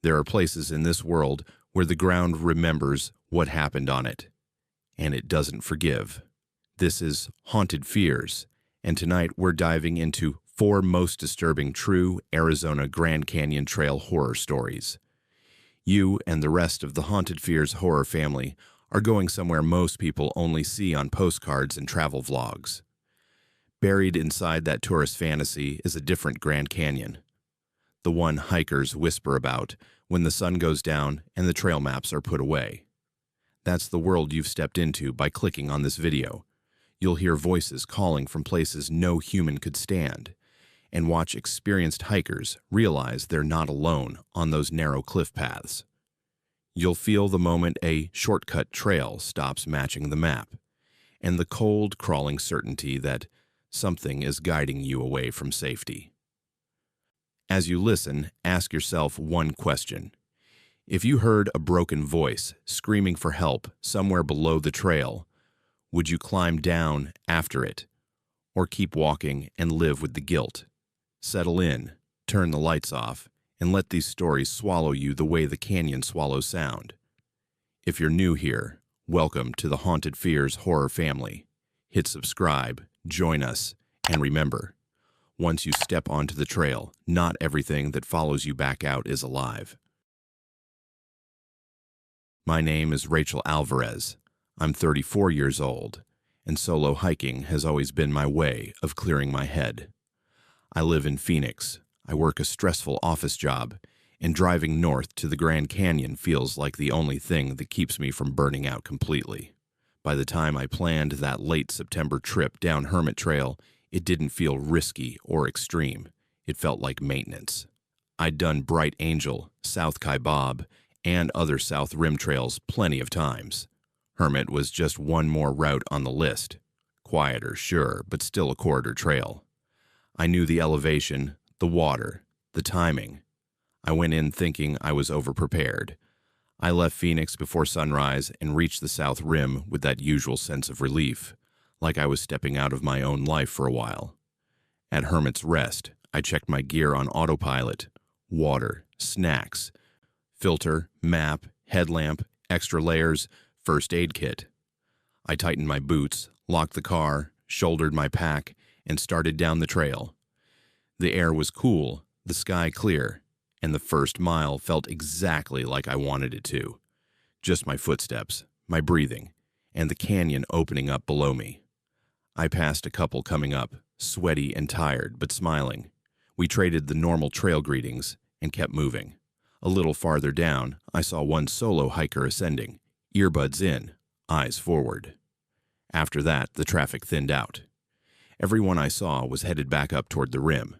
There are places in this world where the ground remembers what happened on it, and it doesn't forgive. This is Haunted Fears, and tonight we're diving into 4 most disturbing true Arizona Grand Canyon Trail horror stories. You and the rest of the Haunted Fears horror family are going somewhere most people only see on postcards and travel vlogs. Buried inside that tourist fantasy is a different Grand Canyon, the one hikers whisper about when the sun goes down and the trail maps are put away. That's the world you've stepped into by clicking on this video. You'll hear voices calling from places no human could stand, and watch experienced hikers realize they're not alone on those narrow cliff paths. You'll feel the moment a shortcut trail stops matching the map, and the cold, crawling certainty that something is guiding you away from safety. As you listen, ask yourself one question. If you heard a broken voice screaming for help somewhere below the trail, would you climb down after it, or keep walking and live with the guilt? Settle in, turn the lights off, and let these stories swallow you the way the canyon swallows sound. If you're new here, welcome to the Haunted Fears horror family. Hit subscribe, join us, and remember, once you step onto the trail, not everything that follows you back out is alive. My name is Rachel Alvarez. I'm 34 years old, and solo hiking has always been my way of clearing my head. I live in Phoenix. I work a stressful office job, and driving north to the Grand Canyon feels like the only thing that keeps me from burning out completely. By the time I planned that late September trip down Hermit Trail, it didn't feel risky or extreme. It felt like maintenance. I'd done Bright Angel, South Kaibab, and other South Rim trails plenty of times. Hermit was just one more route on the list. Quieter, sure, but still a corridor trail. I knew the elevation, the water, the timing. I went in thinking I was overprepared. I left Phoenix before sunrise and reached the South Rim with that usual sense of relief, like I was stepping out of my own life for a while. At Hermit's Rest, I checked my gear on autopilot: water, snacks, filter, map, headlamp, extra layers, first aid kit. I tightened my boots, locked the car, shouldered my pack, and started down the trail. The air was cool, the sky clear, and the first mile felt exactly like I wanted it to. Just my footsteps, my breathing, and the canyon opening up below me. I passed a couple coming up, sweaty and tired, but smiling. We traded the normal trail greetings and kept moving. A little farther down, I saw one solo hiker ascending, earbuds in, eyes forward. After that, the traffic thinned out. Everyone I saw was headed back up toward the rim.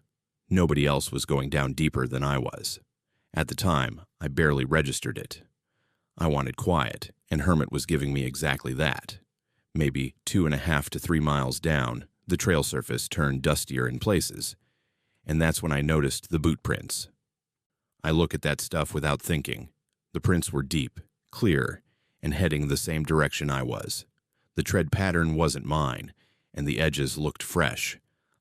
Nobody else was going down deeper than I was. At the time, I barely registered it. I wanted quiet, and Hermit was giving me exactly that. Maybe 2.5 to 3 miles down, the trail surface turned dustier in places, and that's when I noticed the boot prints. I look at that stuff without thinking. The prints were deep, clear, and heading the same direction I was. The tread pattern wasn't mine, and the edges looked fresh,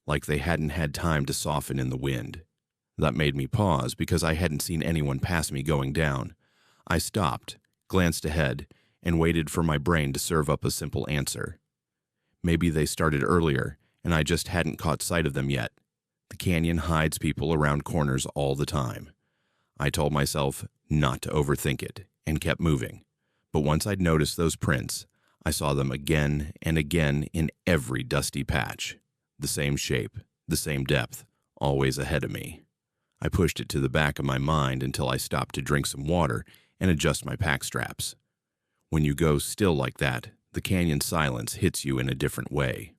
like they hadn't had time to soften in the wind. That made me pause because I hadn't seen anyone pass me going down. I stopped, glanced ahead, and waited for my brain to serve up a simple answer. Maybe they started earlier, and I just hadn't caught sight of them yet. The canyon hides people around corners all the time. I told myself not to overthink it, and kept moving. But once I'd noticed those prints, I saw them again and again in every dusty patch. The same shape, the same depth, always ahead of me. I pushed it to the back of my mind until I stopped to drink some water and adjust my pack straps. When you go still like that, the canyon silence hits you in a different way.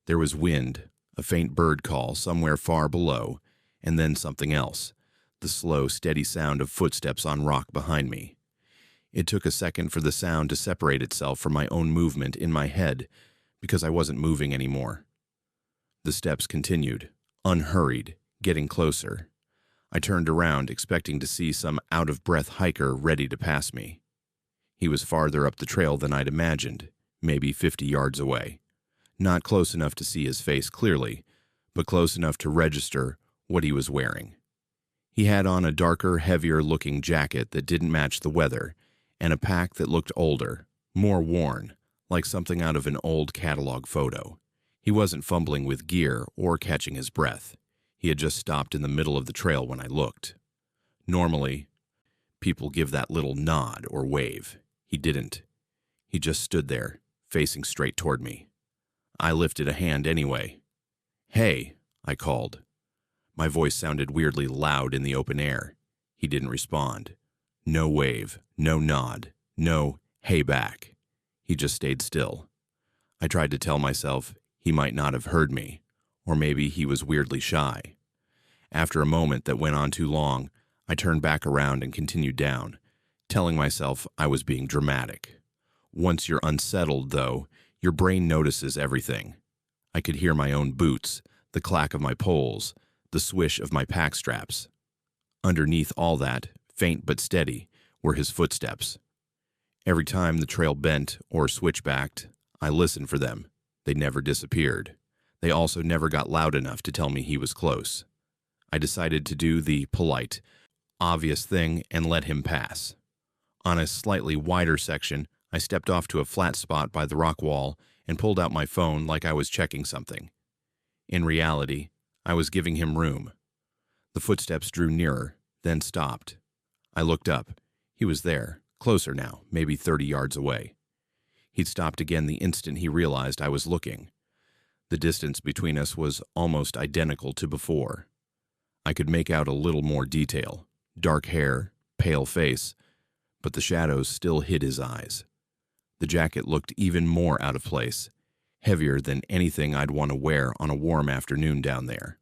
There was wind, a faint bird call somewhere far below, and then something else, the slow, steady sound of footsteps on rock behind me. It took a second for the sound to separate itself from my own movement in my head, because I wasn't moving anymore. The steps continued, unhurried, getting closer. I turned around, expecting to see some out-of-breath hiker ready to pass me. He was farther up the trail than I'd imagined, maybe 50 yards away. Not close enough to see his face clearly, but close enough to register what he was wearing. He had on a darker, heavier-looking jacket that didn't match the weather, and a pack that looked older, more worn, like something out of an old catalog photo. He wasn't fumbling with gear or catching his breath. He had just stopped in the middle of the trail when I looked. Normally, people give that little nod or wave. He didn't. He just stood there, facing straight toward me. I lifted a hand anyway. "Hey," I called. My voice sounded weirdly loud in the open air. He didn't respond. No wave, no nod, no "hey back." He just stayed still. I tried to tell myself he might not have heard me, or maybe he was weirdly shy. After a moment that went on too long, I turned back around and continued down, telling myself I was being dramatic. Once you're unsettled, though, your brain notices everything. I could hear my own boots, the clack of my poles, the swish of my pack straps. Underneath all that, faint but steady, were his footsteps. Every time the trail bent or switchbacked, I listened for them. They never disappeared. They also never got loud enough to tell me he was close. I decided to do the polite, obvious thing and let him pass. On a slightly wider section, I stepped off to a flat spot by the rock wall and pulled out my phone like I was checking something. In reality, I was giving him room. The footsteps drew nearer, then stopped. I looked up. He was there, closer now, maybe 30 yards away. He'd stopped again the instant he realized I was looking. The distance between us was almost identical to before. I could make out a little more detail. Dark hair, pale face, but the shadows still hid his eyes. The jacket looked even more out of place, heavier than anything I'd want to wear on a warm afternoon down there.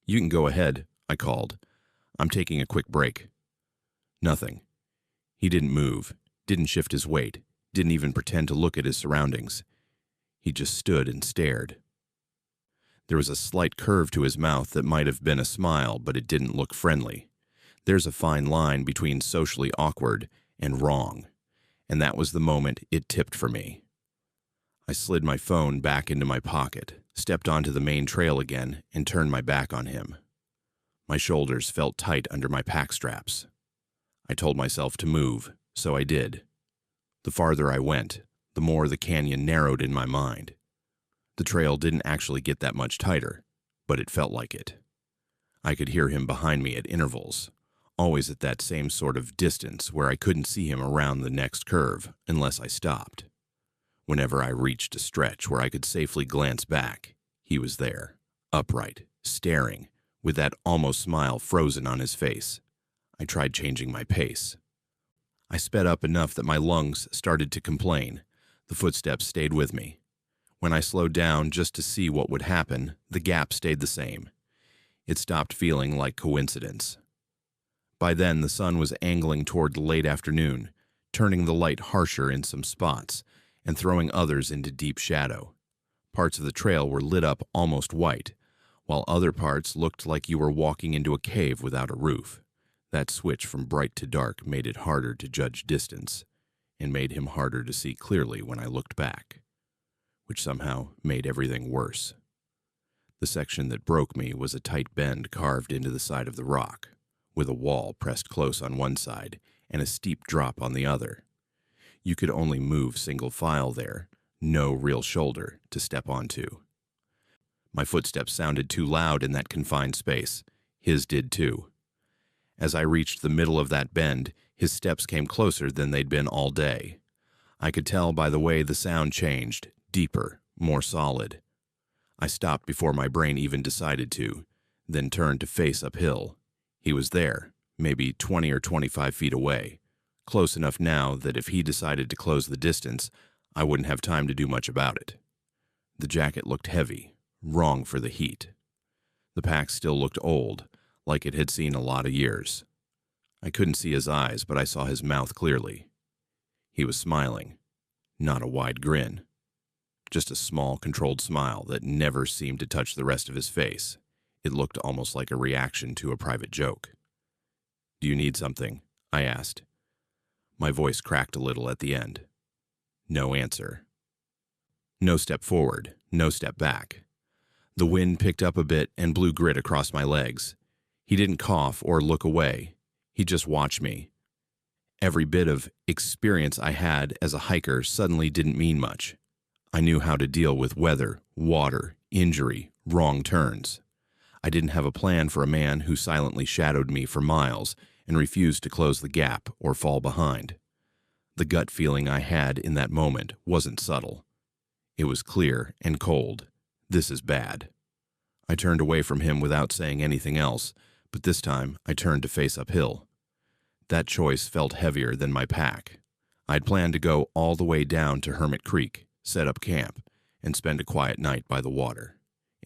"You can go ahead," I called. "I'm taking a quick break." Nothing. He didn't move, didn't shift his weight, didn't even pretend to look at his surroundings. He just stood and stared. There was a slight curve to his mouth that might have been a smile, but it didn't look friendly. There's a fine line between socially awkward and wrong, and that was the moment it tipped for me. I slid my phone back into my pocket, stepped onto the main trail again, and turned my back on him. My shoulders felt tight under my pack straps. I told myself to move, so I did. The farther I went, the more the canyon narrowed in my mind. The trail didn't actually get that much tighter, but it felt like it. I could hear him behind me at intervals, always at that same sort of distance where I couldn't see him around the next curve unless I stopped. Whenever I reached a stretch where I could safely glance back, he was there, upright, staring, with that almost smile frozen on his face. I tried changing my pace. I sped up enough that my lungs started to complain. The footsteps stayed with me. When I slowed down just to see what would happen, the gap stayed the same. It stopped feeling like coincidence. By then, the sun was angling toward the late afternoon, turning the light harsher in some spots and throwing others into deep shadow. Parts of the trail were lit up almost white, while other parts looked like you were walking into a cave without a roof. That switch from bright to dark made it harder to judge distance, and made him harder to see clearly when I looked back, which somehow made everything worse. The section that broke me was a tight bend carved into the side of the rock, with a wall pressed close on one side and a steep drop on the other. You could only move single file there, no real shoulder to step onto. My footsteps sounded too loud in that confined space. His did too. As I reached the middle of that bend, his steps came closer than they'd been all day. I could tell by the way the sound changed, deeper, more solid. I stopped before my brain even decided to, then turned to face uphill. He was there, maybe 20 or 25 feet away, close enough now that if he decided to close the distance, I wouldn't have time to do much about it. The jacket looked heavy, wrong for the heat. The pack still looked old, like it had seen a lot of years. I couldn't see his eyes, but I saw his mouth clearly. He was smiling, not a wide grin. Just a small, controlled smile that never seemed to touch the rest of his face. It looked almost like a reaction to a private joke. "Do you need something?" I asked. My voice cracked a little at the end. No answer. No step forward, no step back. The wind picked up a bit and blew grit across my legs. He didn't cough or look away. He just watched me. Every bit of experience I had as a hiker suddenly didn't mean much. I knew how to deal with weather, water, injury, wrong turns. I didn't have a plan for a man who silently shadowed me for miles and refused to close the gap or fall behind. The gut feeling I had in that moment wasn't subtle. It was clear and cold. This is bad. I turned away from him without saying anything else, but this time I turned to face uphill. That choice felt heavier than my pack. I'd planned to go all the way down to Hermit Creek, set up camp, and spend a quiet night by the water.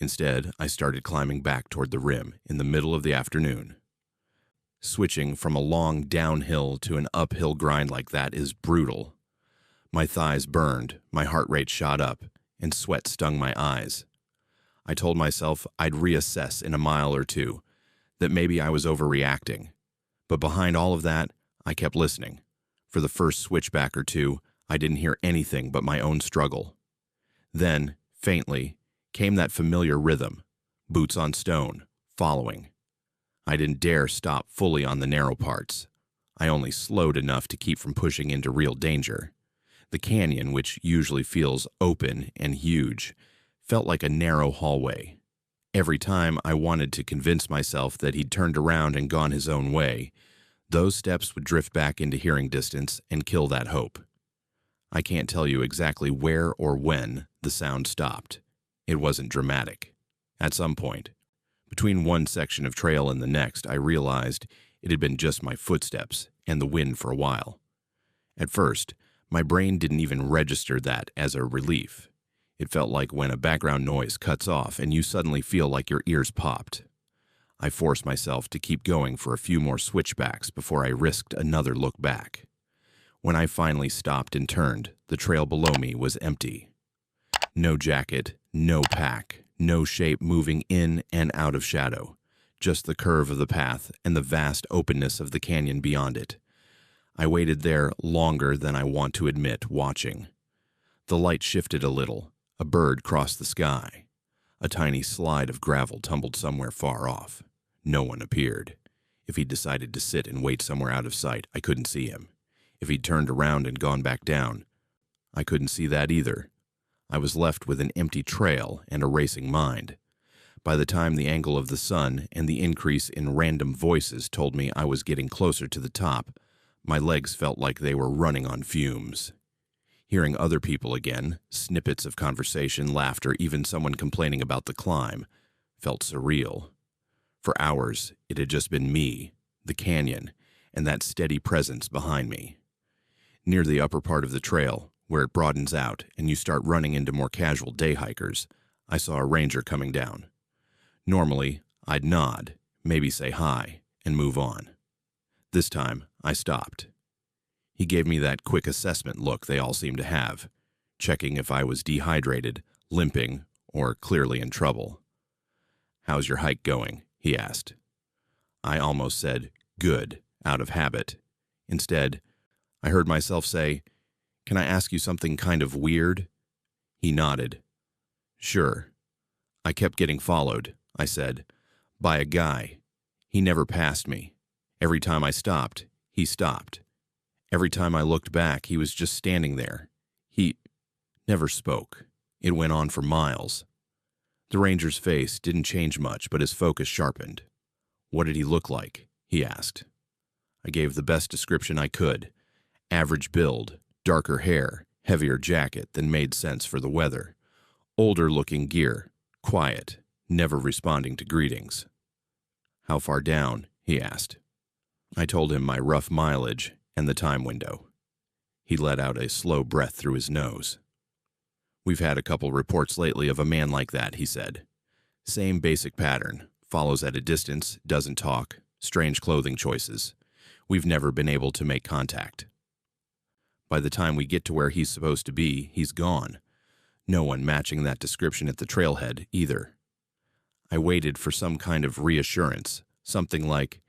Instead, I started climbing back toward the rim in the middle of the afternoon. Switching from a long downhill to an uphill grind like that is brutal. My thighs burned, my heart rate shot up, and sweat stung my eyes. I told myself I'd reassess in a mile or two, that maybe I was overreacting. But behind all of that, I kept listening. For the first switchback or two, I didn't hear anything but my own struggle. Then, faintly, came that familiar rhythm, boots on stone, following. I didn't dare stop fully on the narrow parts. I only slowed enough to keep from pushing into real danger. The canyon, which usually feels open and huge, felt like a narrow hallway. Every time I wanted to convince myself that he'd turned around and gone his own way, those steps would drift back into hearing distance and kill that hope. I can't tell you exactly where or when the sound stopped. It wasn't dramatic. At some point, between one section of trail and the next, I realized it had been just my footsteps and the wind for a while. At first, my brain didn't even register that as a relief. It felt like when a background noise cuts off and you suddenly feel like your ears popped. I forced myself to keep going for a few more switchbacks before I risked another look back. When I finally stopped and turned, the trail below me was empty. No jacket, no pack, no shape moving in and out of shadow, just the curve of the path and the vast openness of the canyon beyond it. I waited there longer than I want to admit, watching. The light shifted a little. A bird crossed the sky. A tiny slide of gravel tumbled somewhere far off. No one appeared. If he'd decided to sit and wait somewhere out of sight, I couldn't see him. If he'd turned around and gone back down, I couldn't see that either. I was left with an empty trail and a racing mind. By the time the angle of the sun and the increase in random voices told me I was getting closer to the top, my legs felt like they were running on fumes. Hearing other people again, snippets of conversation, laughter, even someone complaining about the climb, felt surreal. For hours, it had just been me, the canyon, and that steady presence behind me. Near the upper part of the trail, where it broadens out and you start running into more casual day hikers, I saw a ranger coming down. Normally, I'd nod, maybe say hi, and move on. This time, I stopped. He gave me that quick assessment look they all seem to have, checking if I was dehydrated, limping, or clearly in trouble. "How's your hike going?" he asked. I almost said, "Good," out of habit. Instead, I heard myself say, "Can I ask you something kind of weird?" He nodded. "Sure." "I kept getting followed," I said, "by a guy. He never passed me. Every time I stopped, he stopped. Every time I looked back, he was just standing there. He never spoke. It went on for miles." The ranger's face didn't change much, but his focus sharpened. "What did he look like?" he asked. I gave the best description I could. Average build, darker hair, heavier jacket than made sense for the weather. Older-looking gear, quiet, never responding to greetings. "How far down?" he asked. I told him my rough mileage and the time window. He let out a slow breath through his nose. "We've had a couple reports lately of a man like that," he said. "Same basic pattern. Follows at a distance, doesn't talk, strange clothing choices. We've never been able to make contact. By the time we get to where he's supposed to be, he's gone. No one matching that description at the trailhead either." I waited for some kind of reassurance, something like,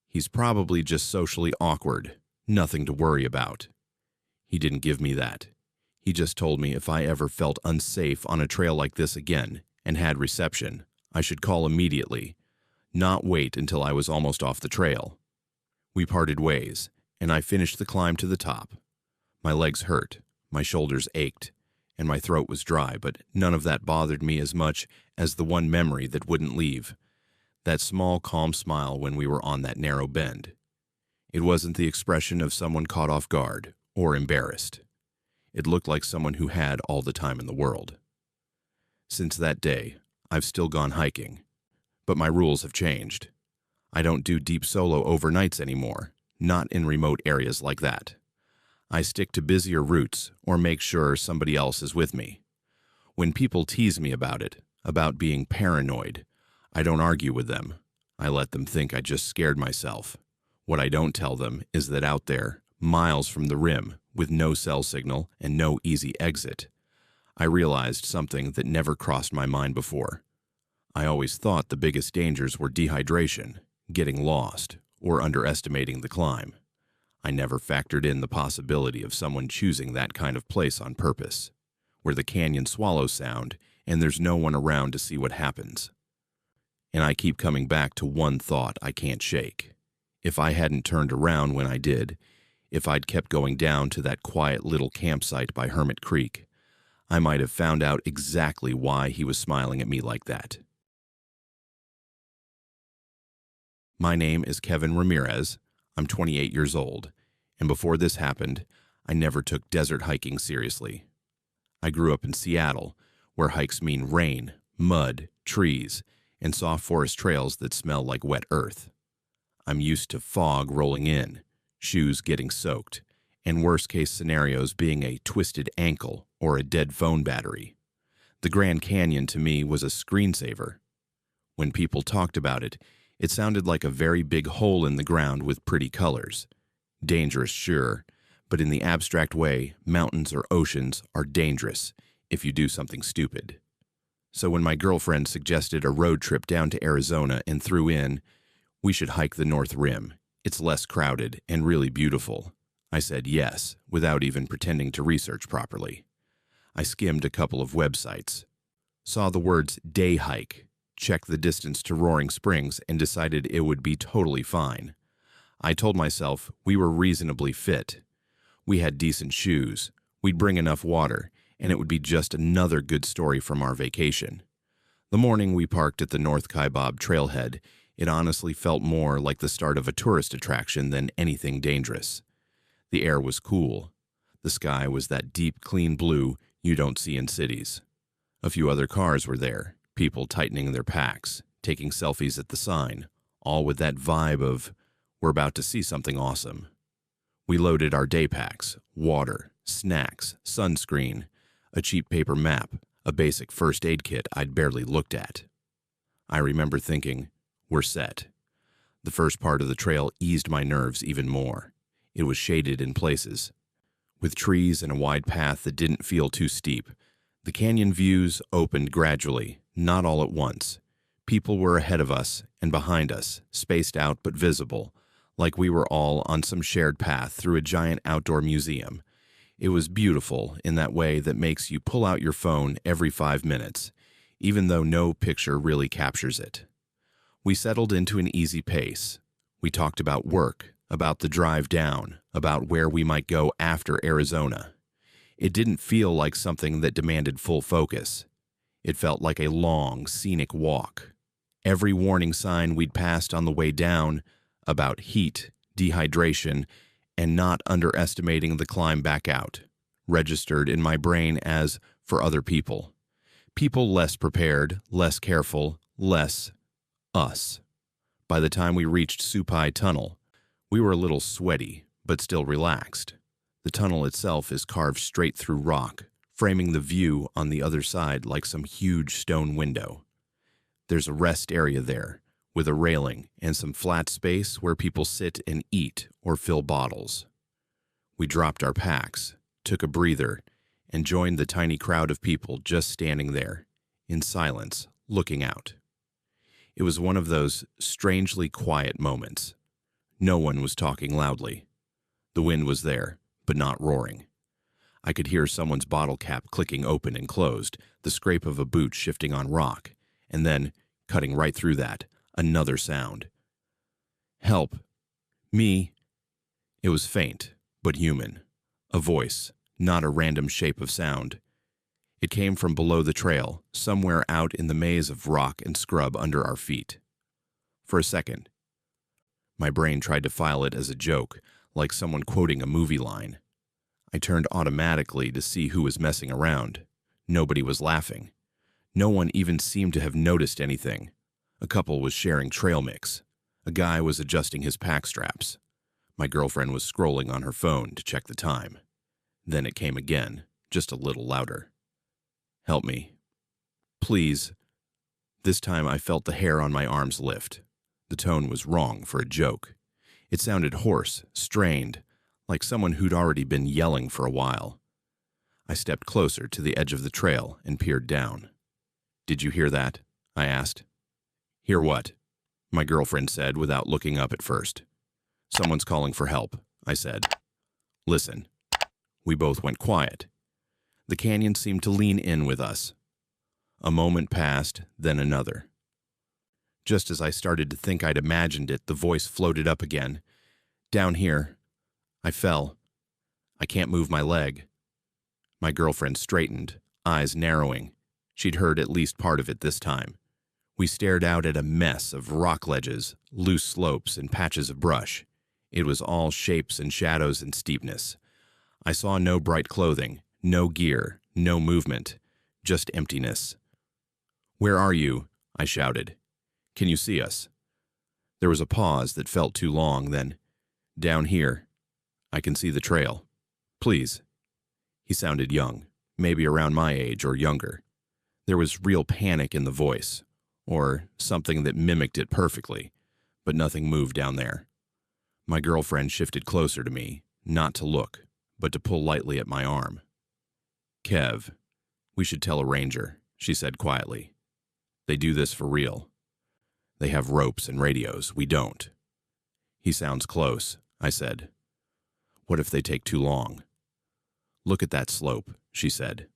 "He's probably just socially awkward, nothing to worry about." He didn't give me that. He just told me if I ever felt unsafe on a trail like this again and had reception, I should call immediately. not wait until I was almost off the trail. We parted ways, and I finished the climb to the top. My legs hurt, my shoulders ached, and my throat was dry, but none of that bothered me as much as the one memory that wouldn't leave. That small, calm smile when we were on that narrow bend. It wasn't the expression of someone caught off guard or embarrassed. It looked like someone who had all the time in the world. Since that day, I've still gone hiking, but my rules have changed. I don't do deep solo overnights anymore, not in remote areas like that. I stick to busier routes or make sure somebody else is with me. When people tease me about it, about being paranoid, I don't argue with them. I let them think I just scared myself. What I don't tell them is that out there, miles from the rim, with no cell signal and no easy exit, I realized something that never crossed my mind before. I always thought the biggest dangers were dehydration, getting lost, or underestimating the climb. I never factored in the possibility of someone choosing that kind of place on purpose, where the canyon swallows sound and there's no one around to see what happens. And I keep coming back to one thought I can't shake. If I hadn't turned around when I did, if I'd kept going down to that quiet little campsite by Hermit Creek, I might have found out exactly why he was smiling at me like that. My name is Kevin Ramirez. I'm 28 years old, and before this happened, I never took desert hiking seriously. I grew up in Seattle, where hikes mean rain, mud, trees, and soft forest trails that smell like wet earth. I'm used to fog rolling in, shoes getting soaked, and worst-case scenarios being a twisted ankle or a dead phone battery. The Grand Canyon to me was a screensaver. When people talked about it, it sounded like a very big hole in the ground with pretty colors. Dangerous, sure, but in the abstract way, mountains or oceans are dangerous if you do something stupid. So when my girlfriend suggested a road trip down to Arizona and threw in, "We should hike the North Rim. It's less crowded and really beautiful," I said yes, without even pretending to research properly. I skimmed a couple of websites, saw the words day hike, checked the distance to Roaring Springs, and decided it would be totally fine. I told myself we were reasonably fit. We had decent shoes, we'd bring enough water, and it would be just another good story from our vacation. The morning we parked at the South Kaibab trailhead, it honestly felt more like the start of a tourist attraction than anything dangerous. The air was cool. The sky was that deep, clean blue you don't see in cities. A few other cars were there, people tightening their packs, taking selfies at the sign, all with that vibe of, we're about to see something awesome. We loaded our day packs, water, snacks, sunscreen, a cheap paper map, a basic first aid kit I'd barely looked at. I remember thinking, we're set. The first part of the trail eased my nerves even more. It was shaded in places, with trees and a wide path that didn't feel too steep. The canyon views opened gradually, not all at once. People were ahead of us and behind us, spaced out but visible, like we were all on some shared path through a giant outdoor museum. It was beautiful in that way that makes you pull out your phone every 5 minutes, even though no picture really captures it. We settled into an easy pace. We talked about work, about the drive down, about where we might go after Arizona. It didn't feel like something that demanded full focus. It felt like a long, scenic walk. Every warning sign we'd passed on the way down, about heat, dehydration, and not underestimating the climb back out, registered in my brain as for other people. People less prepared, less careful, less us. By the time we reached Supai Tunnel, we were a little sweaty, but still relaxed. The tunnel itself is carved straight through rock, framing the view on the other side like some huge stone window. There's a rest area there, with a railing and some flat space where people sit and eat or fill bottles. We dropped our packs, took a breather, and joined the tiny crowd of people just standing there, in silence, looking out. It was one of those strangely quiet moments. No one was talking loudly. The wind was there, but not roaring. I could hear someone's bottle cap clicking open and closed, the scrape of a boot shifting on rock, and then, cutting right through that, Another sound. Help. Me. It was faint, but human. A voice, not a random shape of sound. It came from below the trail, somewhere out in the maze of rock and scrub under our feet. For a second, my brain tried to file it as a joke, like someone quoting a movie line. I turned automatically to see who was messing around. Nobody was laughing. No one even seemed to have noticed anything. A couple was sharing trail mix. A guy was adjusting his pack straps. My girlfriend was scrolling on her phone to check the time. Then it came again, just a little louder. Help me. Please. This time I felt the hair on my arms lift. The tone was wrong for a joke. It sounded hoarse, strained, like someone who'd already been yelling for a while. I stepped closer to the edge of the trail and peered down. Did you hear that? I asked. Hear what? My girlfriend said without looking up at first. Someone's calling for help, I said. Listen. We both went quiet. The canyon seemed to lean in with us. A moment passed, then another. Just as I started to think I'd imagined it, the voice floated up again. Down here. I fell. I can't move my leg. My girlfriend straightened, eyes narrowing. She'd heard at least part of it this time. We stared out at a mess of rock ledges, loose slopes, and patches of brush. It was all shapes and shadows and steepness. I saw no bright clothing, no gear, no movement, just emptiness. Where are you? I shouted. Can you see us? There was a pause that felt too long, then, down here. I can see the trail. Please. He sounded young, maybe around my age or younger. There was real panic in the voice, or something that mimicked it perfectly, but nothing moved down there. My girlfriend shifted closer to me, not to look, but to pull lightly at my arm. Kev, we should tell a ranger, she said quietly. They do this for real. They have ropes and radios. We don't. He sounds close, I said. What if they take too long? Look at that slope, she said.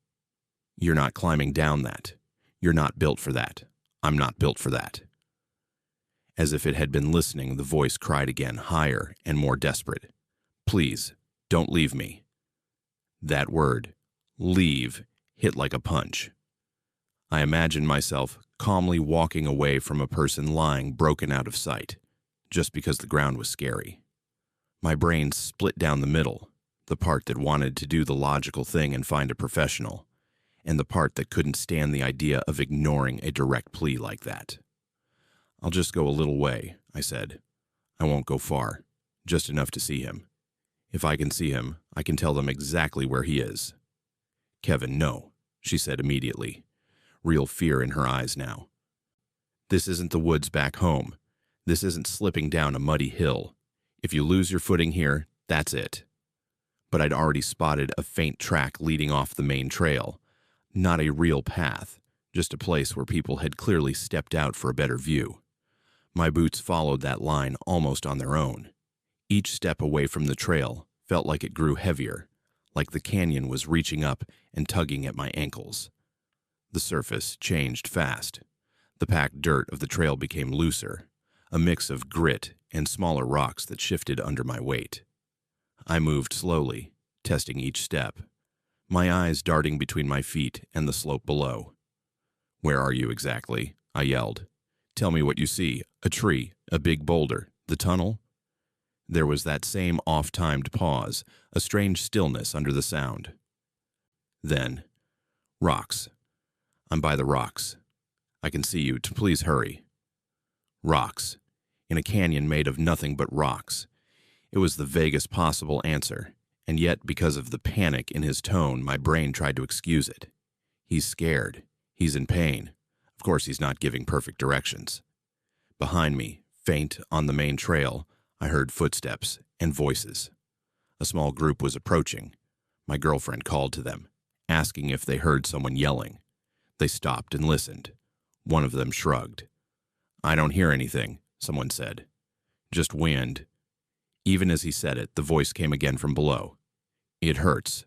You're not climbing down that. You're not built for that. I'm not built for that. As if it had been listening, the voice cried again, higher and more desperate. Please, don't leave me. That word, leave, hit like a punch. I imagined myself calmly walking away from a person lying broken out of sight, just because the ground was scary. My brain split down the middle, the part that wanted to do the logical thing and find a professional, and the part that couldn't stand the idea of ignoring a direct plea like that. I'll just go a little way, I said. I won't go far, just enough to see him. If I can see him, I can tell them exactly where he is. Kevin, no, she said immediately, real fear in her eyes now. This isn't the woods back home. This isn't slipping down a muddy hill. If you lose your footing here, that's it. But I'd already spotted a faint track leading off the main trail. Not a real path, just a place where people had clearly stepped out for a better view. My boots followed that line almost on their own. Each step away from the trail felt like it grew heavier, like the canyon was reaching up and tugging at my ankles. The surface changed fast. The packed dirt of the trail became looser, a mix of grit and smaller rocks that shifted under my weight. I moved slowly, testing each step, my eyes darting between my feet and the slope below. Where are you exactly? I yelled. Tell me what you see. A tree, a big boulder, the tunnel? There was that same off-timed pause, a strange stillness under the sound. Then, rocks. I'm by the rocks. I can see you. Please hurry. Rocks. In a canyon made of nothing but rocks. It was the vaguest possible answer, and yet because of the panic in his tone, my brain tried to excuse it. He's scared. He's in pain. Of course, he's not giving perfect directions. Behind me, faint on the main trail, I heard footsteps and voices. A small group was approaching. My girlfriend called to them, asking if they heard someone yelling. They stopped and listened. One of them shrugged. I don't hear anything, someone said. Just wind. Even as he said it, the voice came again from below. It hurts.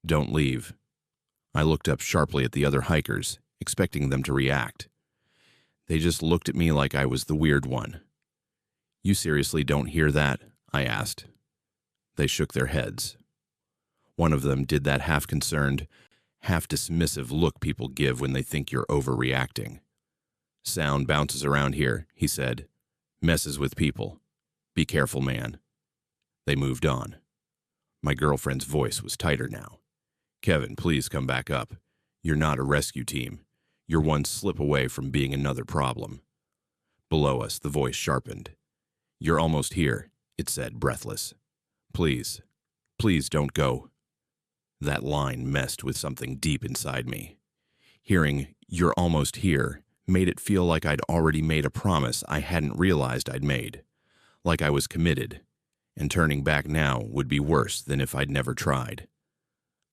Don't leave. I looked up sharply at the other hikers, expecting them to react. They just looked at me like I was the weird one. You seriously don't hear that? I asked. They shook their heads. One of them did that half-concerned, half-dismissive look people give when they think you're overreacting. Sound bounces around here, he said. Messes with people. Be careful, man. They moved on. My girlfriend's voice was tighter now. Kevin, please come back up. You're not a rescue team. You're one slip away from being another problem. Below us, the voice sharpened. You're almost here, it said, breathless. Please, please don't go. That line messed with something deep inside me. Hearing, you're almost here, made it feel like I'd already made a promise I hadn't realized I'd made. Like I was committed, and turning back now would be worse than if I'd never tried.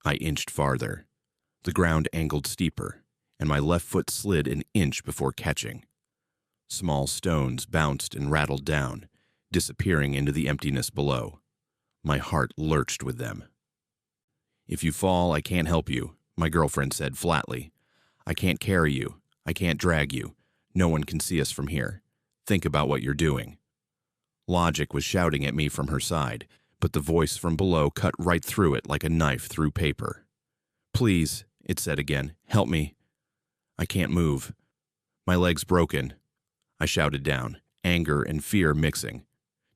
I inched farther. The ground angled steeper, and my left foot slid an inch before catching. Small stones bounced and rattled down, disappearing into the emptiness below. My heart lurched with them. If you fall, I can't help you, my girlfriend said flatly. I can't carry you. I can't drag you. No one can see us from here. Think about what you're doing. Logic was shouting at me from her side, but the voice from below cut right through it like a knife through paper. Please, it said again, help me. I can't move. My leg's broken. I shouted down, anger and fear mixing.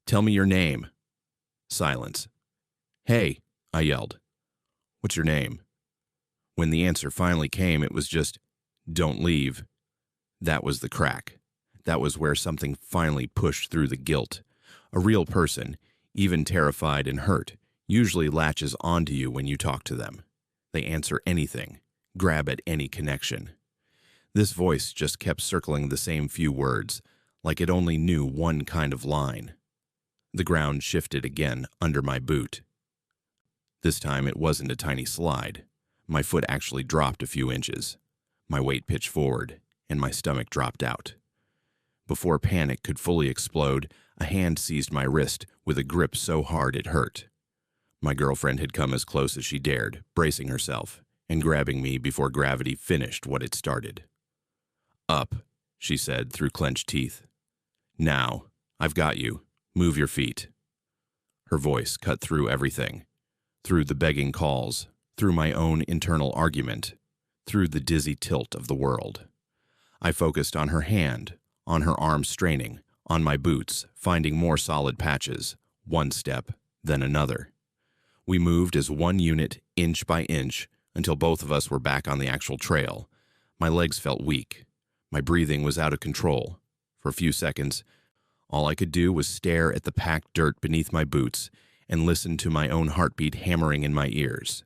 Tell me your name. Silence. Hey, I yelled. What's your name? When the answer finally came, it was just, don't leave. That was the crack. That was where something finally pushed through the guilt. A real person, even terrified and hurt, usually latches onto you when you talk to them. They answer anything, grab at any connection. This voice just kept circling the same few words, like it only knew one kind of line. The ground shifted again under my boot. This time it wasn't a tiny slide. My foot actually dropped a few inches. My weight pitched forward, and my stomach dropped out. Before panic could fully explode, a hand seized my wrist with a grip so hard it hurt. My girlfriend had come as close as she dared, bracing herself, and grabbing me before gravity finished what it started. Up, she said through clenched teeth. Now, I've got you. Move your feet. Her voice cut through everything. Through the begging calls, through my own internal argument, through the dizzy tilt of the world. I focused on her hand, on her arms straining, on my boots, finding more solid patches, one step, then another. We moved as one unit, inch by inch, until both of us were back on the actual trail. My legs felt weak. My breathing was out of control. For a few seconds, all I could do was stare at the packed dirt beneath my boots and listen to my own heartbeat hammering in my ears.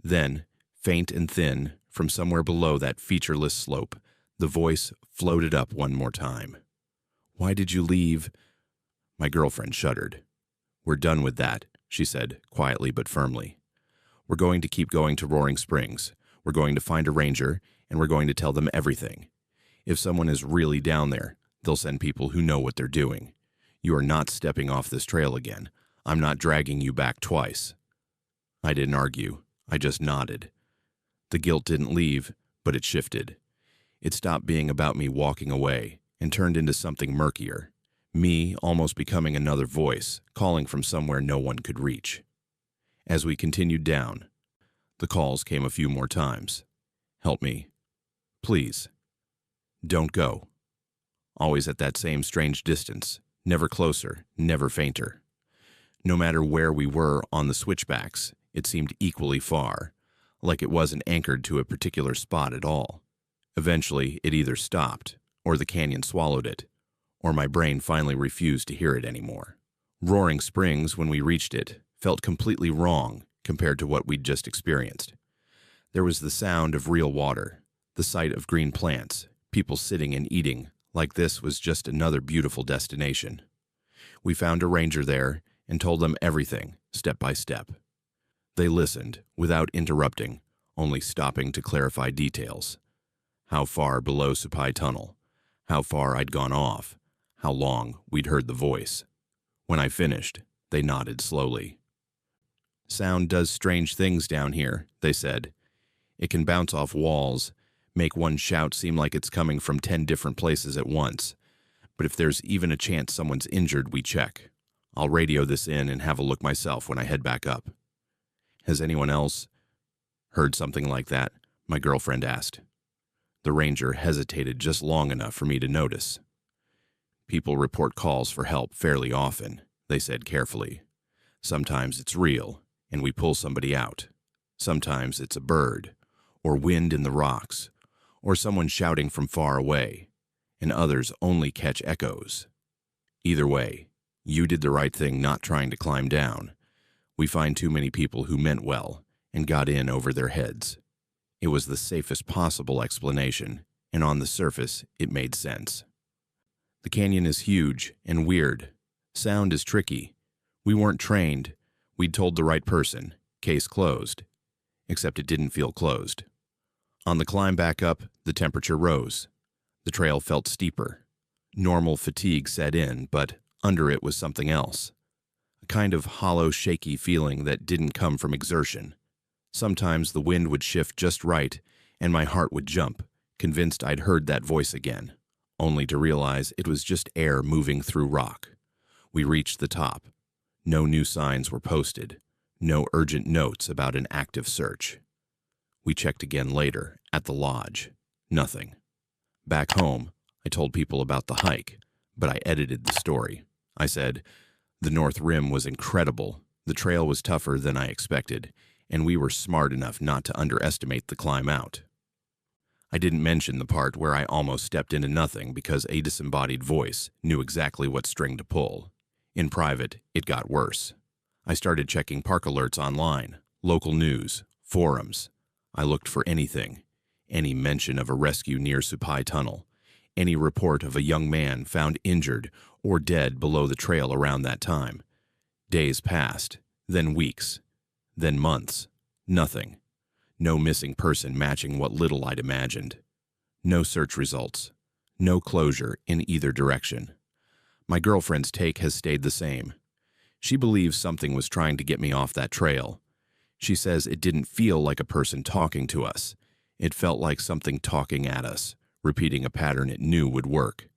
Then, faint and thin, from somewhere below that featureless slope, the voice floated up one more time. Why did you leave? My girlfriend shuddered. We're done with that, she said, quietly but firmly. We're going to keep going to Roaring Springs. We're going to find a ranger, and we're going to tell them everything. If someone is really down there, they'll send people who know what they're doing. You are not stepping off this trail again. I'm not dragging you back twice. I didn't argue. I just nodded. The guilt didn't leave, but it shifted. It stopped being about me walking away and turned into something murkier. Me almost becoming another voice, calling from somewhere no one could reach. As we continued down, the calls came a few more times. Help me. Please. Don't go. Always at that same strange distance, never closer, never fainter. No matter where we were on the switchbacks, it seemed equally far, like it wasn't anchored to a particular spot at all. Eventually, it either stopped, or the canyon swallowed it, or my brain finally refused to hear it anymore. Roaring Springs, when we reached it, felt completely wrong compared to what we'd just experienced. There was the sound of real water, the sight of green plants, people sitting and eating, like this was just another beautiful destination. We found a ranger there and told them everything, step by step. They listened, without interrupting, only stopping to clarify details. How far below Supai Tunnel, how far I'd gone off, how long we'd heard the voice. When I finished, they nodded slowly. Sound does strange things down here, they said. It can bounce off walls, make one shout seem like it's coming from 10 different places at once. But if there's even a chance someone's injured, we check. I'll radio this in and have a look myself when I head back up. Has anyone else heard something like that? My girlfriend asked. The ranger hesitated just long enough for me to notice. People report calls for help fairly often, they said carefully. Sometimes it's real, and we pull somebody out. Sometimes it's a bird, or wind in the rocks, or someone shouting from far away, and others only catch echoes. Either way, you did the right thing not trying to climb down. We find too many people who meant well and got in over their heads. It was the safest possible explanation, and on the surface, it made sense. The canyon is huge and weird. Sound is tricky. We weren't trained. We'd told the right person. Case closed. Except it didn't feel closed. On the climb back up, the temperature rose. The trail felt steeper. Normal fatigue set in, but under it was something else. A kind of hollow, shaky feeling that didn't come from exertion. Sometimes the wind would shift just right, and my heart would jump, convinced I'd heard that voice again, only to realize it was just air moving through rock. We reached the top. No new signs were posted. No urgent notes about an active search. We checked again later, at the lodge. Nothing. Back home, I told people about the hike, but I edited the story. I said, the North Rim was incredible, the trail was tougher than I expected, and we were smart enough not to underestimate the climb out. I didn't mention the part where I almost stepped into nothing because a disembodied voice knew exactly what string to pull. In private, it got worse. I started checking park alerts online, local news, forums. I looked for anything, any mention of a rescue near Supai Tunnel, any report of a young man found injured or dead below the trail around that time. Days passed, then weeks, then months. Nothing. No missing person matching what little I'd imagined. No search results. No closure in either direction. My girlfriend's take has stayed the same. She believes something was trying to get me off that trail. She says it didn't feel like a person talking to us. It felt like something talking at us, repeating a pattern it knew would work.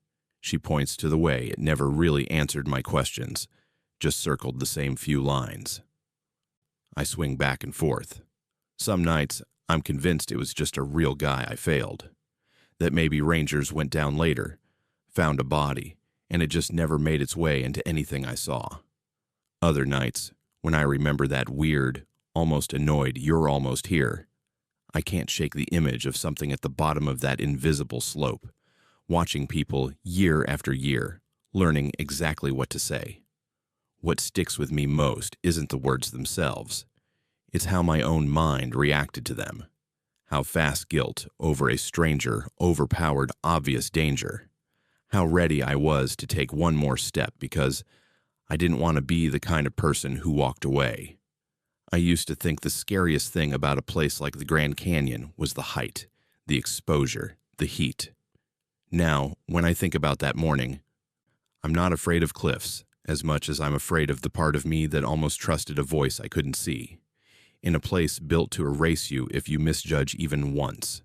She points to the way it never really answered my questions, just circled the same few lines. I swing back and forth. Some nights, I'm convinced it was just a real guy I failed. That maybe rangers went down later, found a body, and it just never made its way into anything I saw. Other nights, when I remember that weird, almost annoyed "you're almost here," I can't shake the image of something at the bottom of that invisible slope, watching people year after year, learning exactly what to say. What sticks with me most isn't the words themselves. It's how my own mind reacted to them. How fast guilt over a stranger overpowered obvious danger. How ready I was to take one more step because I didn't want to be the kind of person who walked away. I used to think the scariest thing about a place like the Grand Canyon was the height, the exposure, the heat. Now, when I think about that morning, I'm not afraid of cliffs as much as I'm afraid of the part of me that almost trusted a voice I couldn't see, in a place built to erase you if you misjudge even once.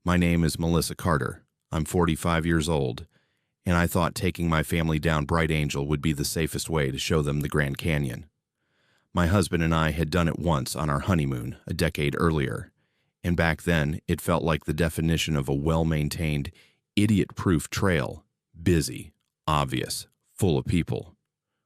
My name is Melissa Carter. I'm 45 years old, and I thought taking my family down Bright Angel would be the safest way to show them the Grand Canyon. My husband and I had done it once on our honeymoon a decade earlier, and back then it felt like the definition of a well-maintained, idiot-proof trail, busy, obvious, full of people.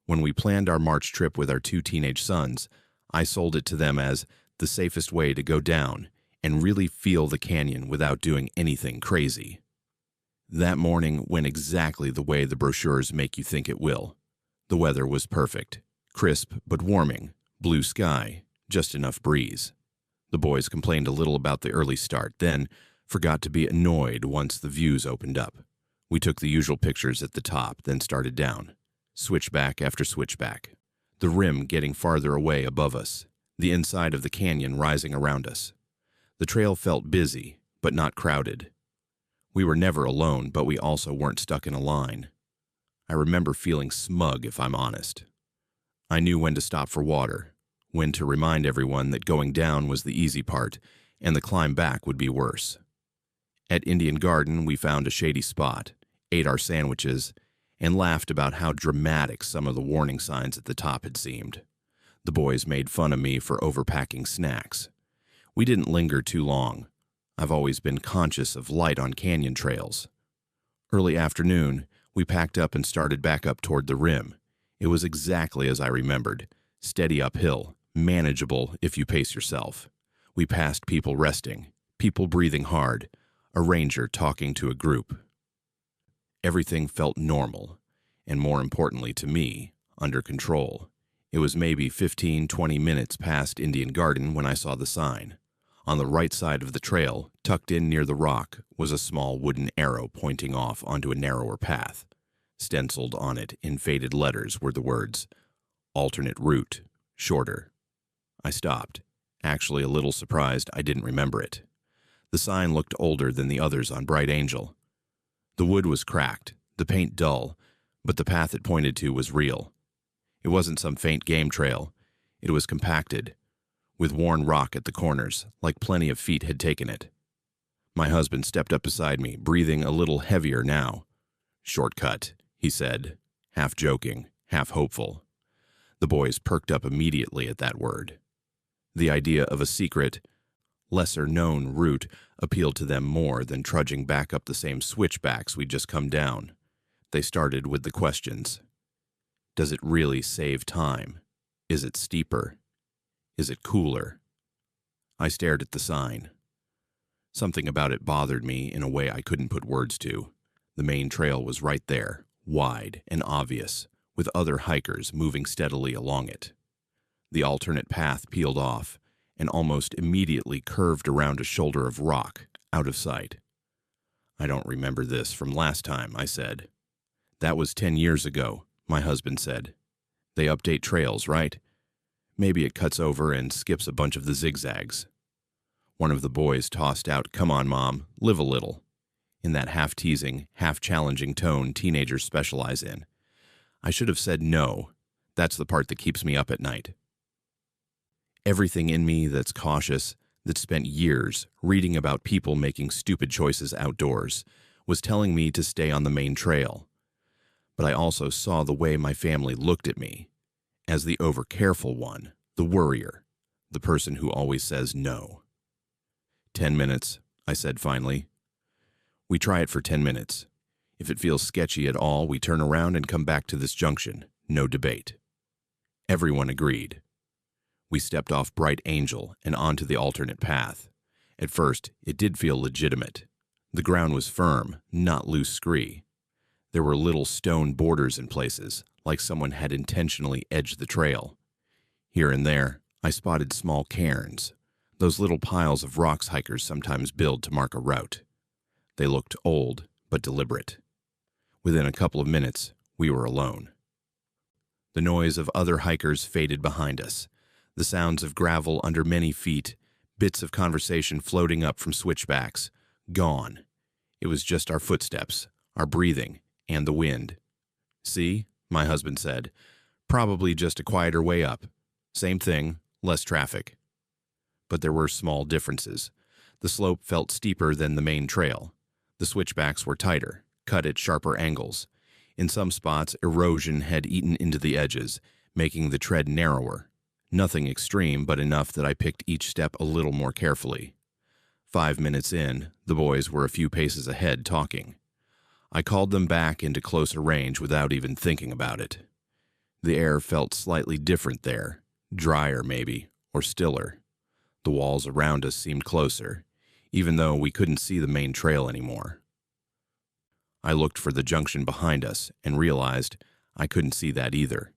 When we planned our March trip with our 2 teenage sons, I sold it to them as the safest way to go down and really feel the canyon without doing anything crazy. That morning went exactly the way the brochures make you think it will. The weather was perfect, crisp but warming, blue sky, just enough breeze. The boys complained a little about the early start, then forgot to be annoyed once the views opened up. We took the usual pictures at the top, then started down. Switchback after switchback. The rim getting farther away above us, the inside of the canyon rising around us. The trail felt busy, but not crowded. We were never alone, but we also weren't stuck in a line. I remember feeling smug, if I'm honest. I knew when to stop for water, when to remind everyone that going down was the easy part and the climb back would be worse. At Indian Garden, we found a shady spot, ate our sandwiches, and laughed about how dramatic some of the warning signs at the top had seemed. The boys made fun of me for overpacking snacks. We didn't linger too long. I've always been conscious of light on canyon trails. Early afternoon, we packed up and started back up toward the rim. It was exactly as I remembered, steady uphill, manageable if you pace yourself. We passed people resting, people breathing hard, a ranger talking to a group. Everything felt normal, and more importantly to me, under control. It was maybe 15-20 minutes past Indian Garden when I saw the sign. On the right side of the trail, tucked in near the rock, was a small wooden arrow pointing off onto a narrower path. Stenciled on it in faded letters were the words, "Alternate route, shorter." I stopped, actually a little surprised I didn't remember it. The sign looked older than the others on Bright Angel. The wood was cracked, the paint dull, but the path it pointed to was real. It wasn't some faint game trail. It was compacted, with worn rock at the corners, like plenty of feet had taken it. My husband stepped up beside me, breathing a little heavier now. "Shortcut," he said, half joking, half hopeful. The boys perked up immediately at that word. The idea of a secret, lesser-known route appealed to them more than trudging back up the same switchbacks we'd just come down. They started with the questions. Does it really save time? Is it steeper? Is it cooler? I stared at the sign. Something about it bothered me in a way I couldn't put words to. The main trail was right there, wide and obvious, with other hikers moving steadily along it. The alternate path peeled off and almost immediately curved around a shoulder of rock, out of sight. "I don't remember this from last time," I said. "That was 10 years ago," my husband said. "They update trails, right? Maybe it cuts over and skips a bunch of the zigzags." One of the boys tossed out, "Come on, Mom, live a little," in that half-teasing, half-challenging tone teenagers specialize in. I should have said no. That's the part that keeps me up at night. Everything in me that's cautious, that spent years reading about people making stupid choices outdoors, was telling me to stay on the main trail. But I also saw the way my family looked at me, as the over-careful one, the worrier, the person who always says no. 10 minutes, I said finally. We try it for 10 minutes. If it feels sketchy at all, we turn around and come back to this junction. No debate. Everyone agreed. We stepped off Bright Angel and onto the alternate path. At first, it did feel legitimate. The ground was firm, not loose scree. There were little stone borders in places, like someone had intentionally edged the trail. Here and there, I spotted small cairns, those little piles of rocks hikers sometimes build to mark a route. They looked old, but deliberate. Within a couple of minutes, we were alone. The noise of other hikers faded behind us, the sounds of gravel under many feet, bits of conversation floating up from switchbacks, gone. It was just our footsteps, our breathing, and the wind. "See?" my husband said. "Probably just a quieter way up. Same thing, less traffic." But there were small differences. The slope felt steeper than the main trail. The switchbacks were tighter, cut at sharper angles. In some spots, erosion had eaten into the edges, making the tread narrower. Nothing extreme, but enough that I picked each step a little more carefully. 5 minutes in, the boys were a few paces ahead talking. I called them back into closer range without even thinking about it. The air felt slightly different there, drier maybe, or stiller. The walls around us seemed closer, even though we couldn't see the main trail anymore. I looked for the junction behind us and realized I couldn't see that either.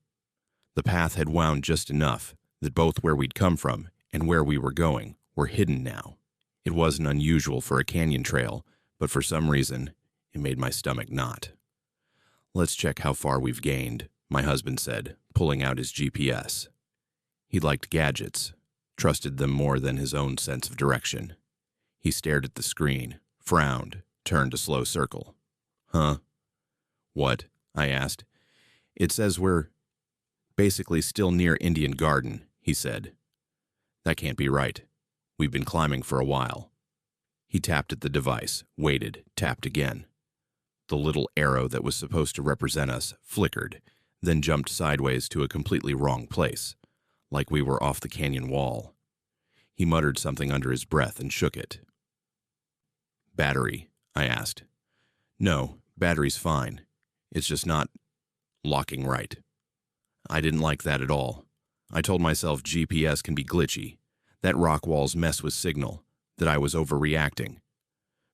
The path had wound just enough that both where we'd come from and where we were going were hidden now. It wasn't unusual for a canyon trail, but for some reason, it made my stomach knot. "Let's check how far we've gained," my husband said, pulling out his GPS. He liked gadgets, trusted them more than his own sense of direction. He stared at the screen, frowned, turned a slow circle. "Huh?" "What?" I asked. "It says we're basically still near Indian Garden," he said. That can't be right. We've been climbing for a while. He tapped at the device, waited, tapped again. The little arrow that was supposed to represent us flickered, then jumped sideways to a completely wrong place, like we were off the canyon wall. He muttered something under his breath and shook it. Battery, I asked. No, battery's fine. It's just not locking right. I didn't like that at all. I told myself GPS can be glitchy, that rock walls mess with signal, that I was overreacting.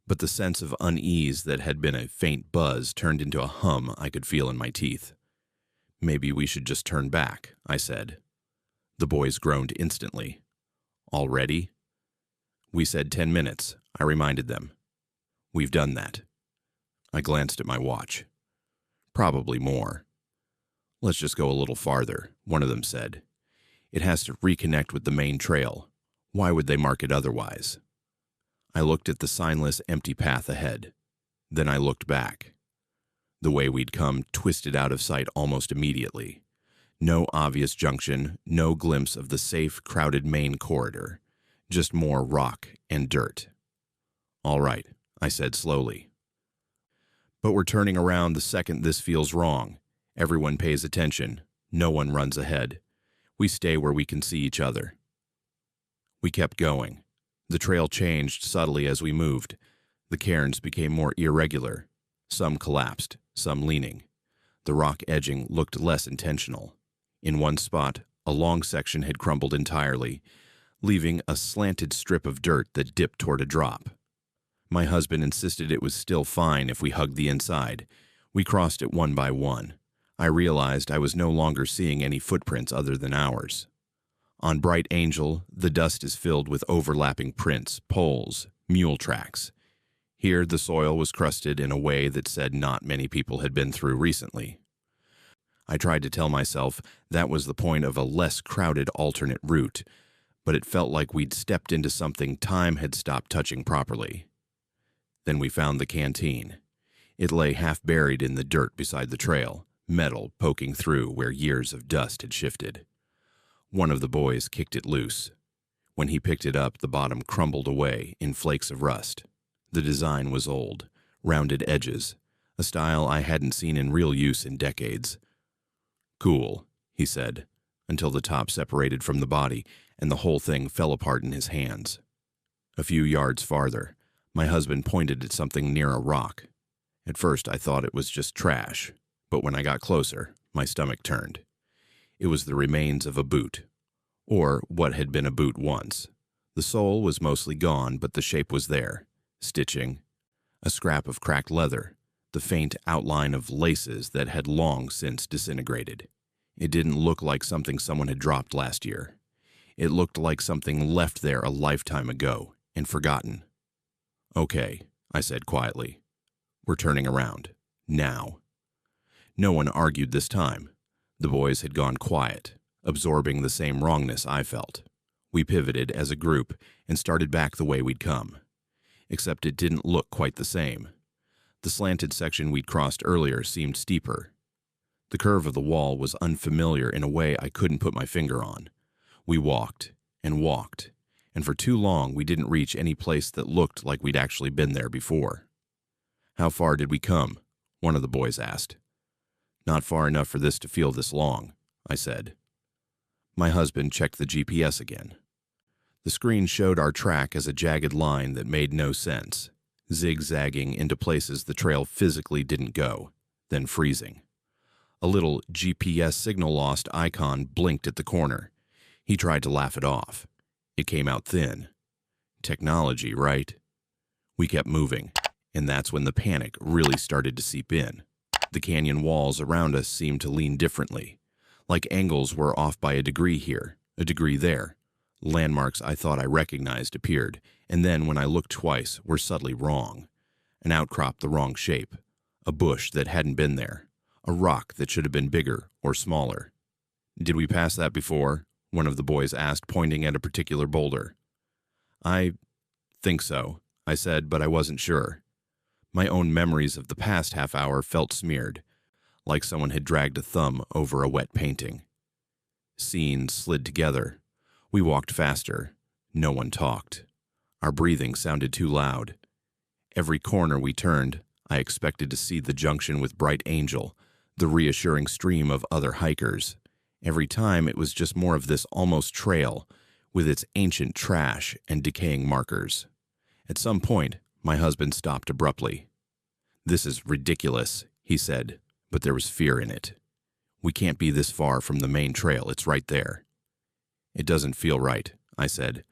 But the sense of unease that had been a faint buzz turned into a hum I could feel in my teeth. Maybe we should just turn back, I said. The boys groaned instantly. Already? We said 10 minutes, I reminded them. We've done that. I glanced at my watch. Probably more. Let's just go a little farther, one of them said. It has to reconnect with the main trail. Why would they mark it otherwise? I looked at the signless, empty path ahead. Then I looked back. The way we'd come twisted out of sight almost immediately. No obvious junction, no glimpse of the safe, crowded main corridor. Just more rock and dirt. All right, I said slowly. But we're turning around the second this feels wrong. Everyone pays attention. No one runs ahead. We stay where we can see each other. We kept going. The trail changed subtly as we moved. The cairns became more irregular. Some collapsed, some leaning. The rock edging looked less intentional. In one spot, a long section had crumbled entirely, leaving a slanted strip of dirt that dipped toward a drop. My husband insisted it was still fine if we hugged the inside. We crossed it one by one. I realized I was no longer seeing any footprints other than ours. On Bright Angel, the dust is filled with overlapping prints, poles, mule tracks. Here, the soil was crusted in a way that said not many people had been through recently. I tried to tell myself that was the point of a less crowded alternate route, but it felt like we'd stepped into something time had stopped touching properly. Then we found the canteen. It lay half buried in the dirt beside the trail, metal poking through where years of dust had shifted. One of the boys kicked it loose. When he picked it up, the bottom crumbled away in flakes of rust. The design was old, rounded edges, a style I hadn't seen in real use in decades. Cool, he said, until the top separated from the body and the whole thing fell apart in his hands. A few yards farther, my husband pointed at something near a rock. At first I thought it was just trash, but when I got closer, my stomach turned. It was the remains of a boot, or what had been a boot once. The sole was mostly gone, but the shape was there. Stitching, a scrap of cracked leather, the faint outline of laces that had long since disintegrated. It didn't look like something someone had dropped last year. It looked like something left there a lifetime ago and forgotten. Okay, I said quietly. We're turning around. Now. No one argued this time. The boys had gone quiet, absorbing the same wrongness I felt. We pivoted as a group and started back the way we'd come. Except it didn't look quite the same. The slanted section we'd crossed earlier seemed steeper. The curve of the wall was unfamiliar in a way I couldn't put my finger on. We walked, and for too long we didn't reach any place that looked like we'd actually been there before. How far did we come? One of the boys asked. Not far enough for this to feel this long, I said. My husband checked the GPS again. The screen showed our track as a jagged line that made no sense, zigzagging into places the trail physically didn't go, then freezing. A little GPS signal lost icon blinked at the corner. He tried to laugh it off. It came out thin. Technology, right? We kept moving, and that's when the panic really started to seep in. The canyon walls around us seemed to lean differently, like angles were off by a degree here, a degree there. Landmarks I thought I recognized appeared, and then when I looked twice, were subtly wrong. An outcrop the wrong shape, a bush that hadn't been there, a rock that should have been bigger or smaller. Did we pass that before? One of the boys asked, pointing at a particular boulder. I think so, I said, but I wasn't sure. My own memories of the past half hour felt smeared, like someone had dragged a thumb over a wet painting. Scenes slid together, We walked faster. No one talked. Our breathing sounded too loud. Every corner we turned, I expected to see the junction with Bright Angel, the reassuring stream of other hikers. Every time it was just more of this almost trail, with its ancient trash and decaying markers. At some point, my husband stopped abruptly. "This is ridiculous," he said, but there was fear in it. "We can't be this far from the main trail, it's right there." "It doesn't feel right," I said.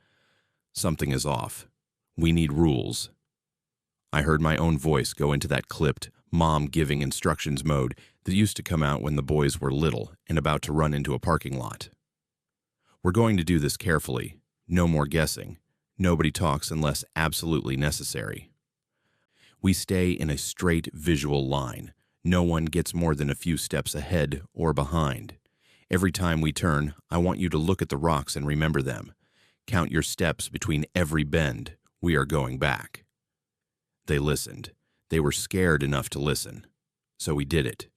"Something is off. We need rules." I heard my own voice go into that clipped, mom-giving instructions mode that used to come out when the boys were little and about to run into a parking lot. "We're going to do this carefully. No more guessing. Nobody talks unless absolutely necessary. We stay in a straight visual line. No one gets more than a few steps ahead or behind. Every time we turn, I want you to look at the rocks and remember them. Count your steps between every bend. We are going back." They listened. They were scared enough to listen. So we did it.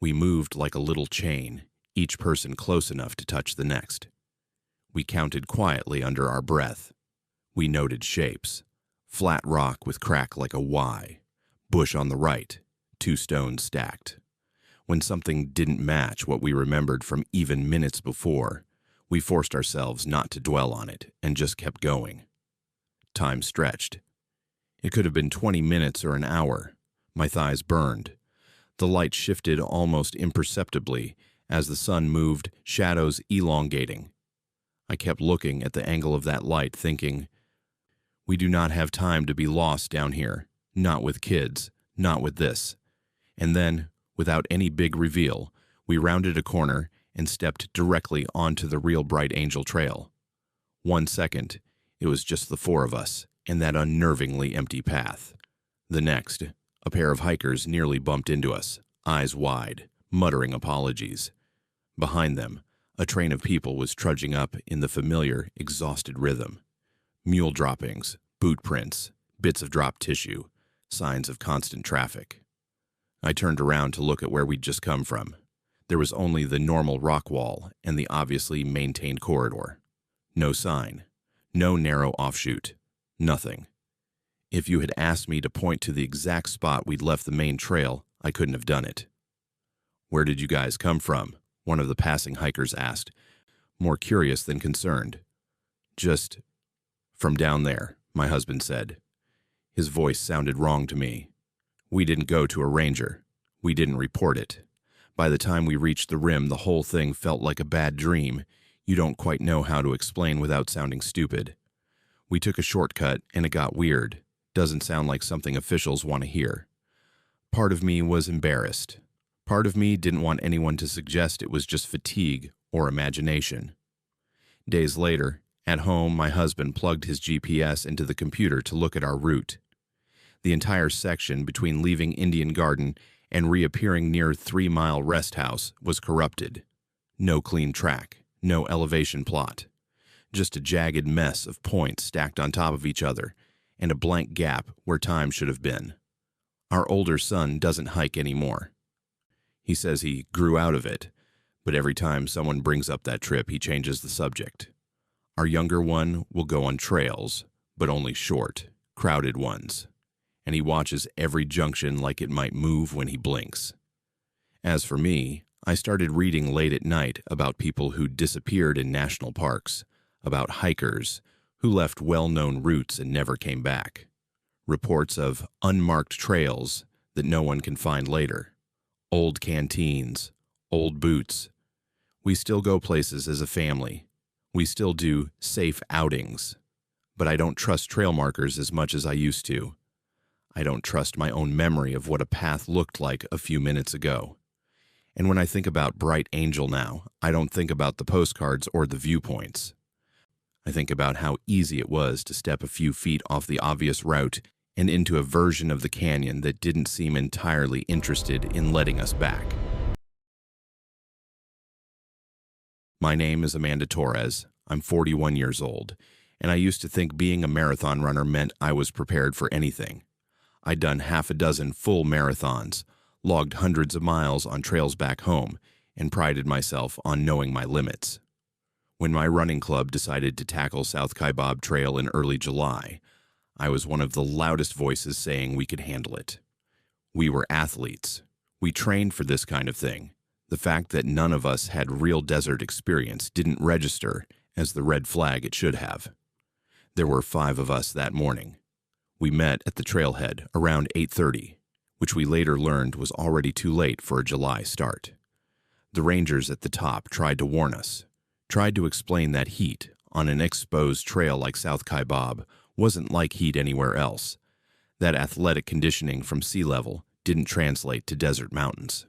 We moved like a little chain, each person close enough to touch the next. We counted quietly under our breath. We noted shapes. Flat rock with crack like a Y. Bush on the right. 2 stones stacked. When something didn't match what we remembered from even minutes before, we forced ourselves not to dwell on it and just kept going. Time stretched. It could have been 20 minutes or an hour. My thighs burned. The light shifted almost imperceptibly as the sun moved, shadows elongating. I kept looking at the angle of that light, thinking, we do not have time to be lost down here, not with kids, not with this. And then, without any big reveal, we rounded a corner and stepped directly onto the real Bright Angel Trail. 1 second, it was just the 4 of us and that unnervingly empty path. The next, a pair of hikers nearly bumped into us, eyes wide, muttering apologies. Behind them, a train of people was trudging up in the familiar, exhausted rhythm. Mule droppings, boot prints, bits of dropped tissue, signs of constant traffic. I turned around to look at where we'd just come from. There was only the normal rock wall and the obviously maintained corridor. No sign, no narrow offshoot, nothing. If you had asked me to point to the exact spot we'd left the main trail, I couldn't have done it. "Where did you guys come from?" one of the passing hikers asked, more curious than concerned. "Just from down there," my husband said. His voice sounded wrong to me. "We didn't go to a ranger. We didn't report it. By the time we reached the rim, the whole thing felt like a bad dream. You don't quite know how to explain without sounding stupid. We took a shortcut, and it got weird. Doesn't sound like something officials want to hear." Part of me was embarrassed. Part of me didn't want anyone to suggest it was just fatigue or imagination. Days later, at home, my husband plugged his GPS into the computer to look at our route. The entire section between leaving Indian Garden and reappearing near 3 Mile Rest House was corrupted. No clean track, no elevation plot. Just a jagged mess of points stacked on top of each other, and a blank gap where time should have been. Our older son doesn't hike anymore. He says he grew out of it, but every time someone brings up that trip, he changes the subject. Our younger one will go on trails, but only short, crowded ones, and he watches every junction like it might move when he blinks. As for me, I started reading late at night about people who disappeared in national parks, about hikers who left well-known routes and never came back, reports of unmarked trails that no one can find later, old canteens, old boots. We still go places as a family. We still do safe outings. But I don't trust trail markers as much as I used to. I don't trust my own memory of what a path looked like a few minutes ago. And when I think about Bright Angel now, I don't think about the postcards or the viewpoints. I think about how easy it was to step a few feet off the obvious route and into a version of the canyon that didn't seem entirely interested in letting us back. My name is Amanda Torres. I'm 41 years old, and I used to think being a marathon runner meant I was prepared for anything. I'd done 6 full marathons, logged hundreds of miles on trails back home, and prided myself on knowing my limits. When my running club decided to tackle South Kaibab Trail in early July, I was one of the loudest voices saying we could handle it. We were athletes. We trained for this kind of thing. The fact that none of us had real desert experience didn't register as the red flag it should have. There were 5 of us that morning. We met at the trailhead around 8:30, which we later learned was already too late for a July start. The rangers at the top tried to warn us, tried to explain that heat on an exposed trail like South Kaibab wasn't like heat anywhere else, that athletic conditioning from sea level didn't translate to desert mountains.